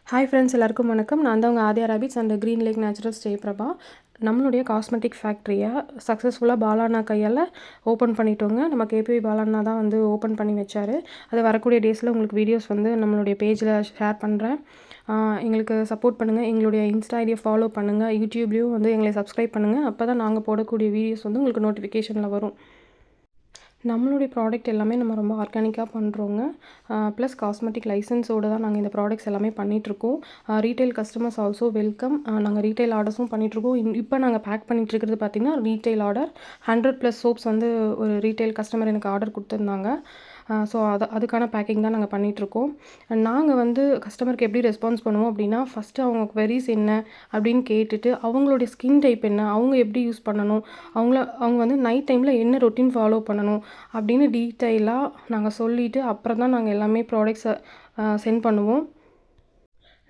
Hi friends, எல்லாருக்கும் வணக்கம். நான் தான் உங்கள் Aadhiya rabbits and green lake naturals Jayaprabha. நம்மளுடைய காஸ்மெட்டிக் ஃபேக்ட்ரியை சக்ஸஸ்ஃபுல்லாக பாலாண்ணா கையால் ஓப்பன் பண்ணிட்டோங்க. நம்ம கேபிஐ பாலாண்ணா தான் வந்து ஓப்பன் பண்ணி வச்சார். அது வரக்கூடிய டேஸில் உங்களுக்கு வீடியோஸ் வந்து நம்மளுடைய பேஜில் ஷேர் பண்ணுறேன். எங்களுக்கு சப்போர்ட் பண்ணுங்கள். எங்களுடைய இன்ஸ்டா ஐடியை ஃபாலோ பண்ணுங்கள். யூடியூப்லேயும் வந்து எங்களை சப்ஸ்கிரைப் பண்ணுங்கள். அப்போ தான் நாங்கள் போடக்கூடிய வீடியோஸ் வந்து உங்களுக்கு நோட்டிஃபிகேஷனில் வரும். நம்மளுடைய ப்ராடக்ட் எல்லாமே நம்ம ரொம்ப ஆர்கானிக்காக பண்ணுறோங்க. ப்ளஸ் காஸ்மெட்டிக் லைசன்ஸோடு தான் நாங்கள் இந்த ப்ராடக்ட்ஸ் எல்லாமே பண்ணிகிட்ருக்கோம். Retail customers also welcome. நாங்கள் ரீட்டைல் ஆர்டர்ஸும் பண்ணிகிட்ருக்கோம். இப்போ நாங்கள் பேக் பண்ணிகிட்ருக்கிறது பார்த்திங்கன்னா ரீட்டைல் ஆர்டர் 100+ சோப்ஸ் வந்து ஒரு ரீட்டைல் கஸ்டமர் எனக்கு ஆர்டர் கொடுத்துருந்தாங்க. ஸோ அதுக்கான பேக்கிங் தான் நாங்கள் பண்ணிகிட்ருக்கோம். நாங்கள் வந்து கஸ்டமருக்கு எப்படி ரெஸ்பான்ஸ் பண்ணுவோம் அப்படின்னா, ஃபஸ்ட்டு அவங்க குவெரிஸ் என்ன அப்படின்னு கேட்டுட்டு, அவங்களுடைய ஸ்கின் டைப் என்ன, அவங்க எப்படி யூஸ் பண்ணணும், அவங்க வந்து நைட் டைமில் என்ன ரொட்டீன் ஃபாலோ பண்ணணும் அப்படின்னு டீட்டெயிலாக நாங்கள் சொல்லிவிட்டு அப்புறம் தான் நாங்கள் எல்லாமே ப்ராடக்ட்ஸை சென்ட் பண்ணுவோம்.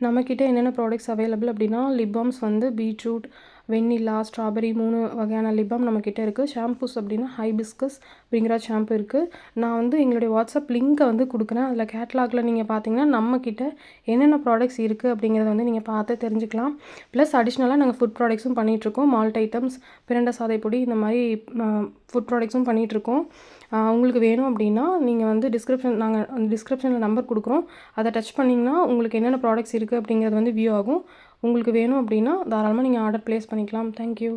நம்மக்கிட்ட என்னென்ன ப்ராடக்ட்ஸ் அவைலபிள் அப்படின்னா, லிப் பாம்ஸ் வந்து பீட்ரூட், வெண்ணிலா, ஸ்ட்ராபெரி 3 வகையான லிப் பாம் நம்மக்கிட்ட இருக்குது. ஷாம்பூஸ் அப்படின்னா ஹைபிஸ்கஸ், பிரிங்கராஜ் ஷாம்பு இருக்குது. நான் வந்து எங்களுடைய வாட்ஸ்அப் லிங்க்கை வந்து கொடுக்குறேன். அதில் கேட்லாகில் நீங்கள் பார்த்தீங்கன்னா நம்மக்கிட்ட என்னென்ன ப்ராடக்ட்ஸ் இருக்குது அப்படிங்கிறத வந்து நீங்கள் பார்த்து தெரிஞ்சுக்கலாம். ப்ளஸ் அடிஷ்னலாக நாங்கள் ஃபுட் ப்ராடக்ட்ஸும் பண்ணிகிட்ருக்கோம். மால்ட் ஐட்டம்ஸ், பிரண்ட சாதை பொடி, இந்த மாதிரி ஃபுட் ப்ராடக்ட்ஸும் பண்ணிகிட்ருக்கோம். உங்களுக்கு வேணும் அப்படின்னா நீங்கள் வந்து நாங்கள் டிஸ்கிரிப்ஷனில் நம்பர் கொடுக்குறோம். அதை டச் பண்ணிங்கன்னா உங்களுக்கு என்னென்ன ப்ராடக்ட்ஸ் இருக்குது அப்படிங்கிறது வந்து வியூ ஆகும். உங்களுக்கு வேணும் அப்படின்னா தாராளமாக நீங்கள் ஆர்டர் ப்ளேஸ் பண்ணிக்கலாம். தேங்க்யூ.